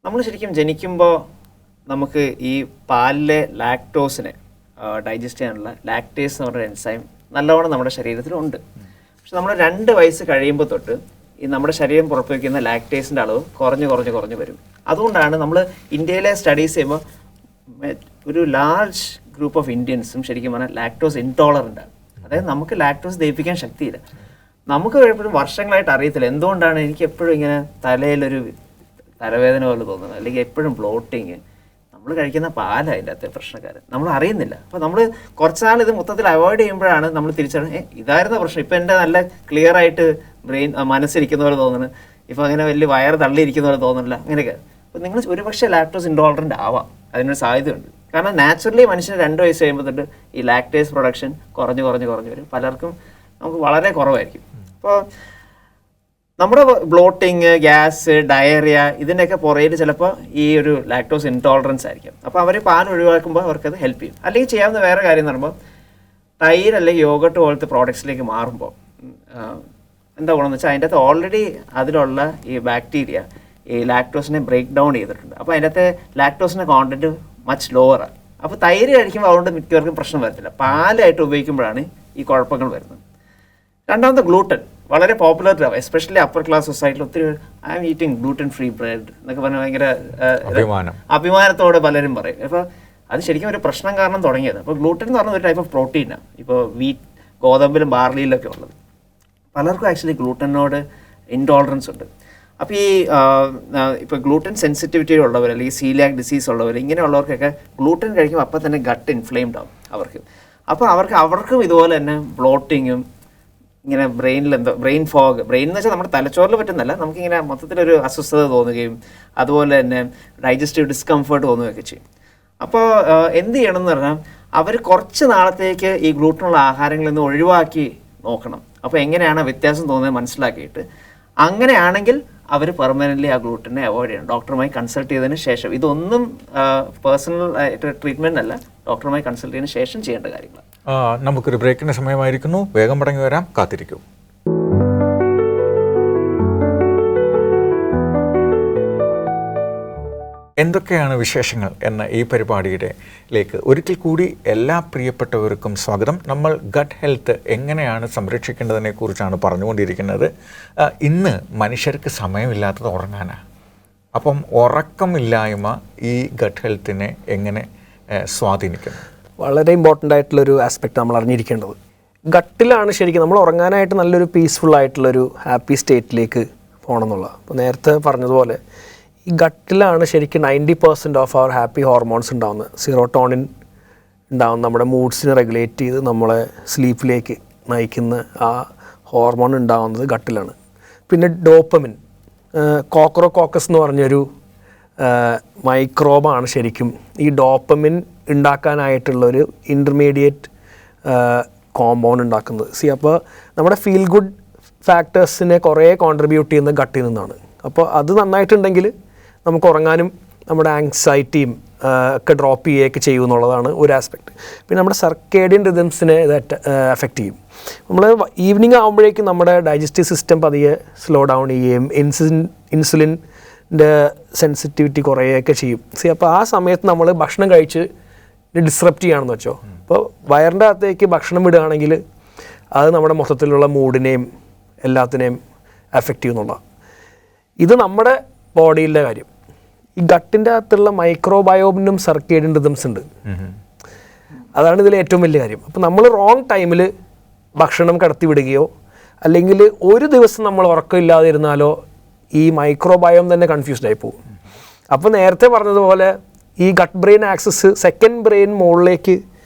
നമ്മൾ ശരിക്കും ജനിക്കുമ്പോൾ നമുക്ക് ഈ പാലിലെ ലാക്ടോസിനെ ഡൈജസ്റ്റ് ചെയ്യാനുള്ള ലാക്ടേസ് എന്ന് പറഞ്ഞ എൻസൈം നല്ലവണ്ണം നമ്മുടെ ശരീരത്തിലുണ്ട്. പക്ഷെ നമ്മൾ 2 വയസ്സ് കഴിയുമ്പോൾ തൊട്ട് ഈ നമ്മുടെ ശരീരം പുറപ്പെടുവിക്കുന്ന ലാക്ടേസിൻ്റെ അളവ് കുറഞ്ഞ് വരും. അതുകൊണ്ടാണ് നമ്മൾ ഇന്ത്യയിലെ സ്റ്റഡീസ് ചെയ്യുമ്പോൾ ഒരു ലാർജ് ഗ്രൂപ്പ് ഓഫ് ഇന്ത്യൻസും ശരിക്കും പറഞ്ഞാൽ ലാക്ടോസ് ഇൻടോളറൻ്റ് ആണ്. അതായത് നമുക്ക് ലാക്ടോസ് ദഹിപ്പിക്കാൻ ശക്തിയില്ല. നമുക്ക് എപ്പോഴും വർഷങ്ങളായിട്ട് അറിയത്തില്ല എന്തുകൊണ്ടാണ് എനിക്ക് എപ്പോഴും ഇങ്ങനെ തലയിലൊരു തലവേദന പോലെ തോന്നുന്നത്, അല്ലെങ്കിൽ എപ്പോഴും ബ്ലോട്ടിങ്. നമ്മൾ കഴിക്കുന്ന പാലാണ് അതിൻ്റെ അകത്തെ പ്രശ്നക്കാരൻ, നമ്മൾ അറിയുന്നില്ല. അപ്പോൾ നമ്മൾ കുറച്ച് നാൾ ഇത് മൊത്തത്തിൽ അവോയ്ഡ് ചെയ്യുമ്പോഴാണ് നമ്മൾ തിരിച്ചറിഞ്ഞ് ഇതായിരുന്ന പ്രശ്നം. ഇപ്പം എൻ്റെ നല്ല ക്ലിയർ ആയിട്ട് ബ്രെയിൻ മനസ്സിരിക്കുന്ന പോലെ തോന്നുന്നു, ഇപ്പോൾ അങ്ങനെ വലിയ വയറ് തള്ളിയിരിക്കുന്ന പോലെ തോന്നുന്നില്ല, അങ്ങനെയൊക്കെ. അപ്പോൾ നിങ്ങൾ ഒരുപക്ഷെ ലാക്ടോസ് ഇൻടോളറൻ്റ് ആവാം, അതിനൊരു സാധ്യതയുണ്ട്. കാരണം നാച്ചുറലി മനുഷ്യന് 2 വയസ്സ് കഴിയുമ്പോൾ തൊട്ട് ഈ ലാക്ടേസ് പ്രൊഡക്ഷൻ കുറഞ്ഞ് വരും. പലർക്കും നമുക്ക് വളരെ കുറവായിരിക്കും. അപ്പോൾ നമ്മുടെ ബ്ലോട്ടിങ്, ഗ്യാസ്, ഡയറിയ, ഇതിൻ്റെയൊക്കെ പുറയിൽ ചിലപ്പോൾ ഈ ഒരു ലാക്ടോസ് ഇൻടോളറൻസ് ആയിരിക്കും. അപ്പോൾ അവർ പാൽ ഒഴിവാക്കുമ്പോൾ അവർക്കത് ഹെൽപ്പ് ചെയ്യും. അല്ലെങ്കിൽ ചെയ്യാവുന്ന വേറെ കാര്യം എന്ന് പറയുമ്പോൾ തൈര് അല്ലെങ്കിൽ യോഗട്ട് പോലത്തെ പ്രോഡക്ട്സിലേക്ക് മാറുമ്പോൾ എന്താ ഗുണമെന്ന് വെച്ചാൽ അതിൻ്റെ അകത്ത് ഓൾറെഡി അതിലുള്ള ഈ ബാക്ടീരിയ ഈ ലാക്ടോസിനെ ബ്രേക്ക് ഡൗൺ ചെയ്തിട്ടുണ്ട്. അപ്പോൾ അതിൻ്റെ അകത്തെ ലാക്ടോസിൻ്റെ കോണ്ടൻറ്റ് മച്ച് ലോവറാണ്. അപ്പോൾ തൈര് കഴിക്കുമ്പോൾ അതുകൊണ്ട് മിക്കവർക്കും പ്രശ്നം വരത്തില്ല. പാലായിട്ട് ഉപയോഗിക്കുമ്പോഴാണ് ഈ കുഴപ്പങ്ങൾ വരുന്നത്. രണ്ടാമത്തെ ഗ്ലൂട്ടൻ വളരെ പോപ്പുലർ ആവും, എസ്പെഷ്യലി അപ്പർ ക്ലാസ് സൊസൈറ്റിയിൽ. ഒത്തിരി I M eating gluten free bread എന്നൊക്കെ പറഞ്ഞാൽ ഭയങ്കര അഭിമാനത്തോടെ പലരും പറയും. അപ്പോൾ അത് ശരിക്കും ഒരു പ്രശ്നം കാരണം തുടങ്ങിയത്. അപ്പോൾ ഗ്ലൂട്ടൻ എന്ന് പറഞ്ഞ ഒരു ടൈപ്പ് ഓഫ് പ്രോട്ടീനാണ്. ഇപ്പോൾ ഗോതമ്പിലും ബാർലിയിലൊക്കെ ഉള്ളത്. പലർക്കും ആക്ച്വലി ഗ്ലൂട്ടനോട് ഇൻടോളറൻസ് ഉണ്ട്. അപ്പോൾ ഈ ഇപ്പോൾ ഗ്ലൂട്ടൻ സെൻസിറ്റിവിറ്റി ഉള്ളവർ അല്ലെങ്കിൽ സീലിയാക് ഡിസീസ് ഉള്ളവർ, ഇങ്ങനെയുള്ളവർക്കൊക്കെ ഗ്ലൂട്ടൻ കഴിക്കുമ്പോൾ അപ്പം തന്നെ ഗട്ട് ഇൻഫ്ലെയിംഡ് ആവും അവർക്ക്. അപ്പോൾ അവർക്കും ഇതുപോലെ തന്നെ ബ്ലോട്ടിങ്ങും ഇങ്ങനെ ബ്രെയിനിൽ എന്തോ ബ്രെയിൻ ഫോഗ്, ബ്രെയിൻ എന്ന് വെച്ചാൽ നമ്മുടെ തലച്ചോറിൽ പറ്റുന്നല്ല, നമുക്കിങ്ങനെ മൊത്തത്തിലൊരു അസ്വസ്ഥത തോന്നുകയും അതുപോലെ തന്നെ ഡൈജസ്റ്റീവ് ഡിസ്കംഫർട്ട് തോന്നുകയൊക്കെ ചെയ്യും. അപ്പോൾ എന്ത് ചെയ്യണം എന്ന് പറഞ്ഞാൽ അവർ കുറച്ച് നാളത്തേക്ക് ഈ ഗ്ലൂട്ടനുള്ള ആഹാരങ്ങളിൽ നിന്ന് ഒഴിവാക്കി നോക്കണം. അപ്പോൾ എങ്ങനെയാണ് വ്യത്യാസം തോന്നുന്നത് മനസ്സിലാക്കിയിട്ട് അങ്ങനെയാണെങ്കിൽ അവർ പെർമനൻ്റ്ലി ആ ഗ്ലൂട്ടനെ അവോയ്ഡ് ചെയ്യണം, ഡോക്ടറുമായി കൺസൾട്ട് ചെയ്തതിന് ശേഷം. ഇതൊന്നും പേഴ്സണൽ ആയിട്ട് ട്രീറ്റ്മെൻ്റ് അല്ല, ഡോക്ടറുമായി കൺസൾട്ട് ചെയ്തതിന് ശേഷം ചെയ്യേണ്ട കാര്യങ്ങൾ. നമുക്കൊരു ബ്രേക്കിന് സമയമായിരിക്കുന്നു, വേഗം മടങ്ങി വരാം, കാത്തിരിക്കൂ. എന്തൊക്കെയാണ് വിശേഷങ്ങൾ എന്ന ഈ പരിപാടിയിലേക്ക് ഒരിക്കൽ കൂടി എല്ലാ പ്രിയപ്പെട്ടവർക്കും സ്വാഗതം. നമ്മൾ ഗട്ട് ഹെൽത്ത് എങ്ങനെയാണ് സംരക്ഷിക്കേണ്ടതിനെക്കുറിച്ചാണ് പറഞ്ഞുകൊണ്ടിരിക്കുന്നത്. ഇന്ന് മനുഷ്യർക്ക് സമയമില്ലാത്തത് ഉറങ്ങാനാണ്. അപ്പം ഉറക്കമില്ലായ്മ ഈ ഗട്ട് ഹെൽത്തിനെ എങ്ങനെ സ്വാധീനിക്കുന്നു? വളരെ ഇമ്പോർട്ടൻ്റ് ആയിട്ടുള്ളൊരു ആസ്പെക്റ്റ് നമ്മൾ അറിഞ്ഞിരിക്കേണ്ടത് ഗട്ടിലാണ്. ശരിക്കും നമ്മൾ ഉറങ്ങാനായിട്ട് നല്ലൊരു പീസ്ഫുൾ ആയിട്ടുള്ളൊരു ഹാപ്പി സ്റ്റേറ്റിലേക്ക് പോകണം എന്നുള്ളത്. അപ്പോൾ നേരത്തെ പറഞ്ഞതുപോലെ ഈ ഗട്ടിലാണ് ശരിക്കും 90% ഓഫ് അവർ ഹാപ്പി ഹോർമോൺസ് ഉണ്ടാകുന്നത്. സീറോട്ടോണിൻ ഉണ്ടാകുന്ന നമ്മുടെ മൂഡ്സിനെ റെഗുലേറ്റ് ചെയ്ത് നമ്മളെ സ്ലീപ്പിലേക്ക് നയിക്കുന്ന ആ ഹോർമോൺ ഉണ്ടാകുന്നത് ഗട്ടിലാണ്. പിന്നെ ഡോപ്പമിൻ, കോക്രോകോക്കസ് എന്ന് പറഞ്ഞൊരു മൈക്രോബാണ് ശരിക്കും ഈ ഡോപ്പമിൻ ഉണ്ടാക്കാനായിട്ടുള്ളൊരു ഇൻ്റർമീഡിയറ്റ് കോമ്പൗണ്ട് ഉണ്ടാക്കുന്നത്. അപ്പോൾ നമ്മുടെ ഫീൽ ഗുഡ് ഫാക്ടേഴ്സിനെ കുറേ കോൺട്രിബ്യൂട്ട് ചെയ്യുന്നത് ഗട്ടിൽ നിന്നാണ്. അപ്പോൾ അത് നന്നായിട്ടുണ്ടെങ്കിൽ നമുക്ക് ഉറങ്ങാനും നമ്മുടെ ആങ്സൈറ്റിയും ഒക്കെ ഡ്രോപ്പ് ചെയ്യുകയൊക്കെ ചെയ്യും എന്നുള്ളതാണ് ഒരു ആസ്പെക്റ്റ്. പിന്നെ നമ്മുടെ സർക്കേഡിയൻ റിതംസിനെ ഇത് എഫക്റ്റ് ചെയ്യും. നമ്മൾ ഈവനിങ് ആകുമ്പോഴേക്കും നമ്മുടെ ഡൈജസ്റ്റീവ് സിസ്റ്റം പതിയെ സ്ലോ ഡൗൺ ചെയ്യുകയും ഇൻസുലിൻ്റെ സെൻസിറ്റിവിറ്റി കുറയുകയൊക്കെ ചെയ്യും. അപ്പോൾ ആ സമയത്ത് നമ്മൾ ഭക്ഷണം കഴിച്ച് ഡിസ്റപ്റ്റ് ചെയ്യുകയാണെന്ന് വെച്ചോ. അപ്പോൾ വയറിൻ്റെ അകത്തേക്ക് ഭക്ഷണം വിടുകയാണെങ്കിൽ അത് നമ്മുടെ മൊത്തത്തിലുള്ള മൂഡിനെയും എല്ലാത്തിനെയും എഫക്റ്റ് ചെയ്യുന്നുള്ളതാണ്. ഇത് നമ്മുടെ ബോഡിയിലെ കാര്യം. ഈ ഗട്ടിൻ്റെ അകത്തുള്ള മൈക്രോബയോമിനും സർക്കേഡിയൻ റിതംസ് ഉണ്ട്. അതാണ് ഇതിൽ ഏറ്റവും വലിയ കാര്യം. അപ്പോൾ നമ്മൾ റോങ് ടൈമിൽ ഭക്ഷണം കടത്തി വിടുകയോ അല്ലെങ്കിൽ ഒരു ദിവസം നമ്മൾ ഉറക്കമില്ലാതെ ഇരുന്നാലോ ഈ മൈക്രോബയോം തന്നെ കൺഫ്യൂസ്ഡ് ആയി പോകും. അപ്പോൾ നേരത്തെ പറഞ്ഞതുപോലെ ഈ gut brain axis second brain മുകളിലേക്ക്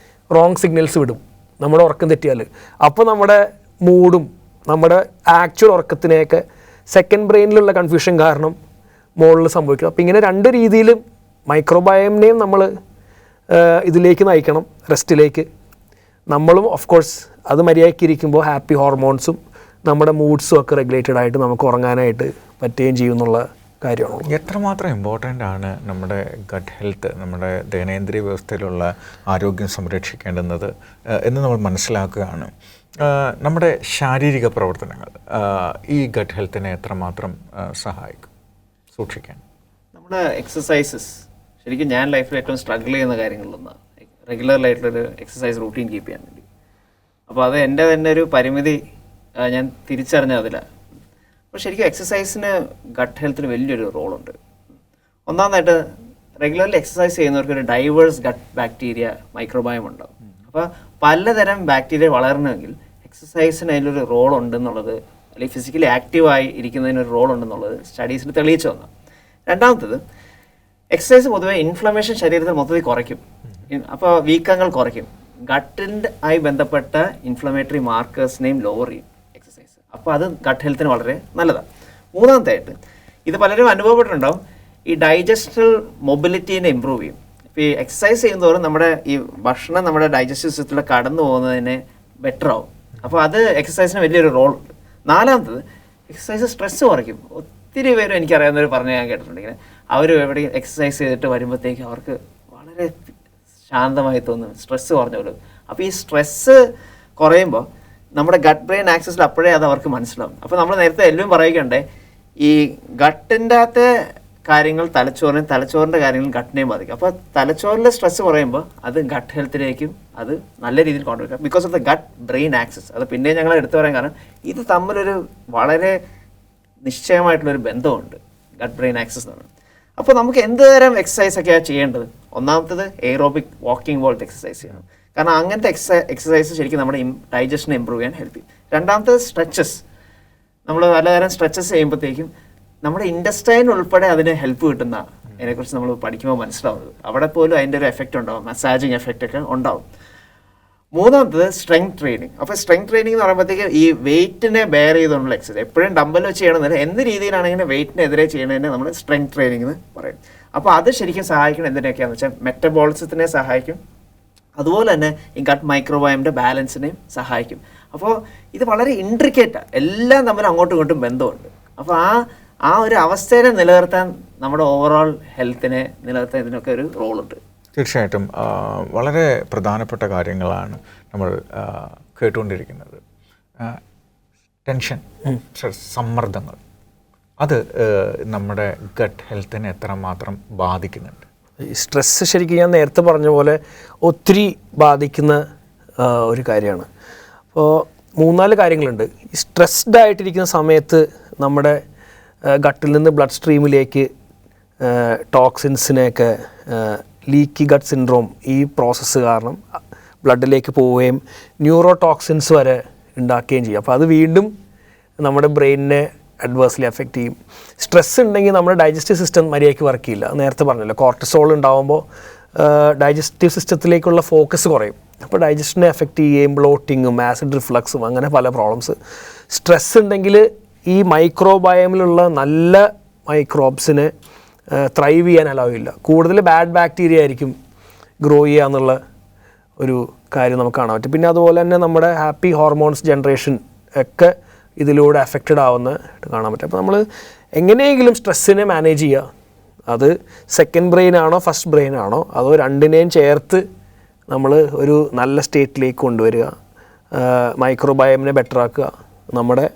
റോങ് സിഗ്നൽസ് വിടും നമ്മുടെ ഉറക്കം തെറ്റിയാൽ. അപ്പോൾ നമ്മുടെ മൂഡും നമ്മുടെ ആക്ച്വൽ ഉറക്കത്തിനെയൊക്കെ സെക്കൻഡ് ബ്രെയിനിലുള്ള കൺഫ്യൂഷൻ കാരണം മുകളിൽ സംഭവിക്കും. അപ്പോൾ ഇങ്ങനെ രണ്ട് രീതിയിലും മൈക്രോബയോമിനെയും നമ്മൾ ഇതിലേക്ക് നയിക്കണം, റെസ്റ്റിലേക്ക്. നമ്മളും ഓഫ് കോഴ്സ് അത് മര്യാദയ്ക്ക് ഇരിക്കുമ്പോൾ ഹാപ്പി ഹോർമോൺസും നമ്മുടെ മൂഡ്സും ഒക്കെ റെഗുലേറ്റഡ് ആയിട്ട് നമുക്ക് ഉറങ്ങാനായിട്ട് പറ്റുകയും ചെയ്യും എന്നുള്ള കാര്യമാണ്. എത്രമാത്രം ഇമ്പോർട്ടൻ്റ് ആണ് നമ്മുടെ ഗട്ട് ഹെൽത്ത്, നമ്മുടെ ദൈനംദിന വ്യവസ്ഥയിലുള്ള ആരോഗ്യം സംരക്ഷിക്കേണ്ടുന്നത് എന്ന് നമ്മൾ മനസ്സിലാക്കുകയാണ്. നമ്മുടെ ശാരീരിക പ്രവർത്തനങ്ങൾ ഈ ഗട്ട് ഹെൽത്തിനെ എത്രമാത്രം സഹായിക്കും സൂക്ഷിക്കാൻ? നമ്മുടെ എക്സസൈസസ് ശരിക്കും ഞാൻ ലൈഫിൽ ഏറ്റവും സ്ട്രഗിൾ ചെയ്യുന്ന കാര്യങ്ങളിലൊന്നാണ് റെഗുലറായിട്ടുള്ളൊരു എക്സസൈസ് റൂട്ടീൻ കീപ്പ് ചെയ്യാൻ വേണ്ടി. അപ്പോൾ അത് എൻ്റെ തന്നെ ഒരു പരിമിതി ഞാൻ തിരിച്ചറിഞ്ഞ അതിലാണ്. അപ്പോൾ ശരിക്കും എക്സസൈസിന് ഗട്ട് ഹെൽത്തിന് വലിയൊരു റോളുണ്ട്. ഒന്നാമതായിട്ട് റെഗുലർലി എക്സസൈസ് ചെയ്യുന്നവർക്ക് ഒരു ഡൈവേഴ്സ് ഗട്ട് ബാക്ടീരിയ മൈക്രോബയോം ഉണ്ടാവും. അപ്പോൾ പലതരം ബാക്ടീരിയ വളരണമെങ്കിൽ എക്സസൈസിന് അതിലൊരു റോൾ ഉണ്ടെന്നുള്ളത്, അല്ലെങ്കിൽ ഫിസിക്കലി ആക്റ്റീവായി ഇരിക്കുന്നതിനൊരു റോൾ ഉണ്ടെന്നുള്ളത് സ്റ്റഡീസിൽ തെളിയിച്ചു വന്നു. രണ്ടാമത്തത്, എക്സസൈസ് പൊതുവെ ഇൻഫ്ലമേഷൻ ശരീരത്തിൽ മൊത്തത്തിൽ കുറയ്ക്കും. അപ്പോൾ വീക്കങ്ങൾ കുറയ്ക്കും. ഗട്ടിൻ്റെ ആയി ബന്ധപ്പെട്ട ഇൻഫ്ലമേറ്ററി മാർക്കേഴ്സിനെയും ലോവർ ചെയ്യും എക്സസൈസ്. അപ്പോൾ അത് ഗട്ട് ഹെൽത്തിന് വളരെ നല്ലതാണ്. മൂന്നാമത്തായിട്ട്, ഇത് പലരും അനുഭവപ്പെട്ടിട്ടുണ്ടാവും, ഈ ഡൈജസ്റ്റൽ മൊബിലിറ്റീനെ ഇമ്പ്രൂവ് ചെയ്യും. ഇപ്പോൾ ഈ എക്സസൈസ് ചെയ്യുന്നതോറും നമ്മുടെ ഈ ഭക്ഷണം നമ്മുടെ ഡൈജസ്റ്റീവ് സിസ്റ്റത്തിൽ കടന്നു പോകുന്നതിന് ബെറ്റർ ആവും. അപ്പോൾ അത് എക്സസൈസിന് വലിയൊരു റോളുണ്ട്. നാലാമത്തത്, എക്സസൈസ് സ്ട്രെസ്സ് കുറയ്ക്കും. ഒത്തിരി പേരും എനിക്കറിയാവുന്നവർ പറഞ്ഞ് ഞാൻ കേട്ടിട്ടുണ്ട്, ഇങ്ങനെ അവർ എവിടെയും എക്സസൈസ് ചെയ്തിട്ട് വരുമ്പോഴത്തേക്ക് അവർക്ക് വളരെ ശാന്തമായി തോന്നും, സ്ട്രെസ്സ് കുറഞ്ഞ പോലെ. അപ്പോൾ ഈ സ്ട്രെസ്സ് കുറയുമ്പോൾ നമ്മുടെ ഗട്ട് ബ്രെയിൻ ആക്സസിൽ അപ്പോഴേ അത് അവർക്ക് മനസ്സിലാവും. അപ്പോൾ നമ്മൾ നേരത്തെ എല്ലാം പറയുകയുണ്ടേ, ഈ ഗട്ടിൻ്റെ അകത്തെ കാര്യങ്ങൾ തലച്ചോറിനെയും തലച്ചോറിൻ്റെ കാര്യങ്ങൾ ഗട്ടിനെയും ബാധിക്കും. അപ്പോൾ തലച്ചോറിലെ സ്ട്രെസ്സ് കുറയുമ്പോൾ അത് ഗട്ട് ഹെൽത്തിലേക്കും അത് നല്ല രീതിയിൽ കൊണ്ടുവരും, because of the gut brain axis. അത് പിന്നെ ഞങ്ങൾ എടുത്തു പറയാൻ കാരണം ഇത് തമ്മിലൊരു വളരെ നിശ്ചയമായിട്ടുള്ളൊരു ബന്ധമുണ്ട്, ഗട്ട് ബ്രെയിൻ ആക്സസ് എന്ന് പറയുന്നത്. അപ്പോൾ നമുക്ക് എന്ത് തരം എക്സസൈസ് ഒക്കെയാണ് ചെയ്യേണ്ടത്? ഒന്നാമത്തത് എയറോബിക് വാക്കിംഗ് പോലത്തെ എക്സസൈസ് ചെയ്യണം. കാരണം അങ്ങനത്തെ എക്സസൈസ് ശരിക്കും നമ്മുടെ ഡൈജഷനെ ഇമ്പ്രൂവ് ചെയ്യാൻ ഹെൽപ്പ് ചെയ്യും. രണ്ടാമത്തത് സ്ട്രെച്ചസ്. നമ്മൾ പലതരം സ്ട്രെച്ചസ് ചെയ്യുമ്പോഴത്തേക്കും നമ്മുടെ ഇൻഡസ്റ്റൈൻ ഉൾപ്പെടെ അതിന് ഹെൽപ്പ് കിട്ടുന്ന അതിനെക്കുറിച്ച് നമ്മൾ പഠിക്കുമ്പോൾ മനസ്സിലാവുന്നത്. അവിടെ പോലും അതിൻ്റെ ഒരു എഫക്റ്റ് ഉണ്ടാവും, മസാജിങ് എഫക്റ്റ് ഒക്കെ ഉണ്ടാവും. മൂന്നാമത്തത് സ്ട്രെങ്ത് ട്രെയിനിങ്. അപ്പോൾ സ്ട്രെങ്ത് ട്രെയിനിങ് എന്ന് പറയുമ്പോഴത്തേക്ക് ഈ വെയിറ്റിനെ ബെയർ ചെയ്തുകൊണ്ടുള്ള എക്സസൈസ്, എപ്പോഴും ഡമ്പൽ വെച്ച് ചെയ്യണമെന്നില്ല, എന്ത് രീതിയിലാണെങ്കിലും വെയിറ്റിനെതിരെ ചെയ്യണതിനെ നമ്മൾ സ്ട്രെങ്ത് ട്രെയിനിങ് എന്ന് പറയും. അപ്പോൾ അത് ശരിക്കും സഹായിക്കണം എന്തിനൊക്കെയാണെന്ന് വെച്ചാൽ മെറ്റബോളിസത്തിനെ സഹായിക്കും, അതുപോലെ തന്നെ ഈ ഗട്ട് മൈക്രോബയോമിൻ്റെ ബാലൻസിനെയും സഹായിക്കും. അപ്പോൾ ഇത് വളരെ ഇൻട്രിക്കേറ്റാണ്, എല്ലാം തമ്മിൽ അങ്ങോട്ടും ഇങ്ങോട്ടും ബന്ധമുണ്ട്. അപ്പോൾ ആ ഒരു അവസ്ഥയെ നിലനിർത്താൻ നമ്മുടെ ഓവറോൾ ഹെൽത്തിനെ നിലനിർത്താൻ ഇതിനൊക്കെ ഒരു റോളുണ്ട്. തീർച്ചയായിട്ടും വളരെ പ്രധാനപ്പെട്ട കാര്യങ്ങളാണ് നമ്മൾ കേട്ടുകൊണ്ടിരിക്കുന്നത്. ടെൻഷൻ, സ്ട്രെസ്, സമ്മർദ്ദങ്ങൾ, അത് നമ്മുടെ ഗട്ട് ഹെൽത്തിനെ എത്രമാത്രം ബാധിക്കുന്നുണ്ട്? സ്ട്രെസ്സ് ശരിക്കും ഞാൻ നേരത്തെ പറഞ്ഞ പോലെ ഒത്തിരി ബാധിക്കുന്ന ഒരു കാര്യമാണ്. അപ്പോൾ 3-4 കാര്യങ്ങളുണ്ട്. ഈ സ്ട്രെസ്ഡ് ആയിട്ടിരിക്കുന്ന സമയത്ത് നമ്മുടെ ഗട്ടിൽ നിന്ന് ബ്ലഡ് സ്ട്രീമിലേക്ക് ടോക്സിൻസിനെയൊക്കെ, ലീക്കി ഗട്ട് സിൻഡ്രോം, ഈ പ്രോസസ്സ് കാരണം ബ്ലഡിലേക്ക് പോവുകയും ന്യൂറോ ടോക്സിൻസ് വരെ ഉണ്ടാക്കുകയും ചെയ്യും. അപ്പോൾ അത് വീണ്ടും നമ്മുടെ ബ്രെയിനിനെ അഡ്വേഴ്സ്ലി എഫക്റ്റ് ചെയ്യും. സ്ട്രെസ് ഉണ്ടെങ്കിൽ നമ്മുടെ ഡൈജസ്റ്റീവ് സിസ്റ്റം മര്യാദയ്ക്ക് വർക്ക് ചെയ്യില്ല. നേരത്തെ പറഞ്ഞല്ലോ, കോർട്ടിസോൾ ഉണ്ടാകുമ്പോൾ ഡൈജസ്റ്റീവ് സിസ്റ്റത്തിലേക്കുള്ള ഫോക്കസ് കുറയും. അപ്പോൾ ഡൈജഷനെ എഫക്റ്റ് ചെയ്യുകയും ബ്ലോട്ടിങ്ങും ആസിഡ് റിഫ്ലക്സും അങ്ങനെ പല പ്രോബ്ലംസ്. സ്ട്രെസ് ഉണ്ടെങ്കിൽ ഈ മൈക്രോബയോമിലുള്ള നല്ല മൈക്രോബ്സിനെ ത്രൈവ് ചെയ്യാൻ അലൗ ചെയ്യില്ല. കൂടുതൽ ബാഡ് ബാക്ടീരിയ ആയിരിക്കും ഗ്രോ ചെയ്യുക എന്നുള്ള ഒരു കാര്യം നമുക്ക് കാണാൻ പറ്റും. പിന്നെ അതുപോലെ തന്നെ നമ്മുടെ ഹാപ്പി ഹോർമോൺസ് ജനറേഷൻ ഒക്കെ ഇതിലൂടെ അഫക്റ്റഡ് ആവുന്ന കാണാൻ പറ്റും. അപ്പോൾ നമ്മൾ എങ്ങനെയെങ്കിലും സ്ട്രെസ്സിനെ മാനേജ് ചെയ്യുക. അത് സെക്കൻഡ് ബ്രെയിൻ ആണോ ഫസ്റ്റ് ബ്രെയിൻ ആണോ, അതോ രണ്ടിനെയും ചേർത്ത് നമ്മൾ ഒരു നല്ല സ്റ്റേറ്റിലേക്ക് കൊണ്ടുവരിക, മൈക്രോബയോമിനെ ബെറ്റർ ആക്കുക, നമ്മുടെ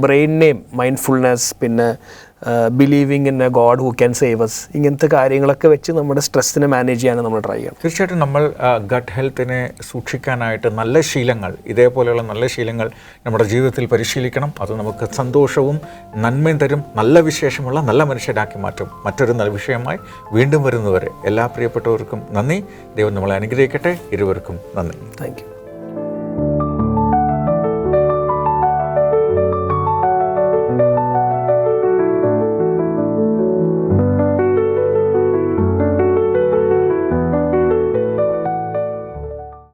ബ്രെയിനിനെയും മൈൻഡ്ഫുൾനെസ്, പിന്നെ believing in a god who can save us, ഇങ്ങനത്തെ കാര്യങ്ങളൊക്കെ വെച്ച് നമ്മുടെ സ്ട്രെസ്സിനെ മാനേജ് ചെയ്യാനും നമ്മൾ ട്രൈ ചെയ്യണം. തീർച്ചയായിട്ടും നമ്മൾ ഗട്ട് ഹെൽത്തിനെ സൂക്ഷിക്കാനായിട്ട് നല്ല ശീലങ്ങൾ, ഇതേപോലെയുള്ള നല്ല ശീലങ്ങൾ നമ്മുടെ ജീവിതത്തിൽ പരിശീലിക്കണം. അത് നമുക്ക് സന്തോഷവും നന്മയും തരും, നല്ല വിശേഷമുള്ള നല്ല മനുഷ്യരാക്കി മാറ്റും. മറ്റൊരു നല്ല വിഷയമായി വീണ്ടും വരുന്നവരെ എല്ലാ പ്രിയപ്പെട്ടവർക്കും നന്ദി. ദൈവം നമ്മളെ അനുഗ്രഹിക്കട്ടെ. ഇരുവർക്കും നന്ദി. Thank you.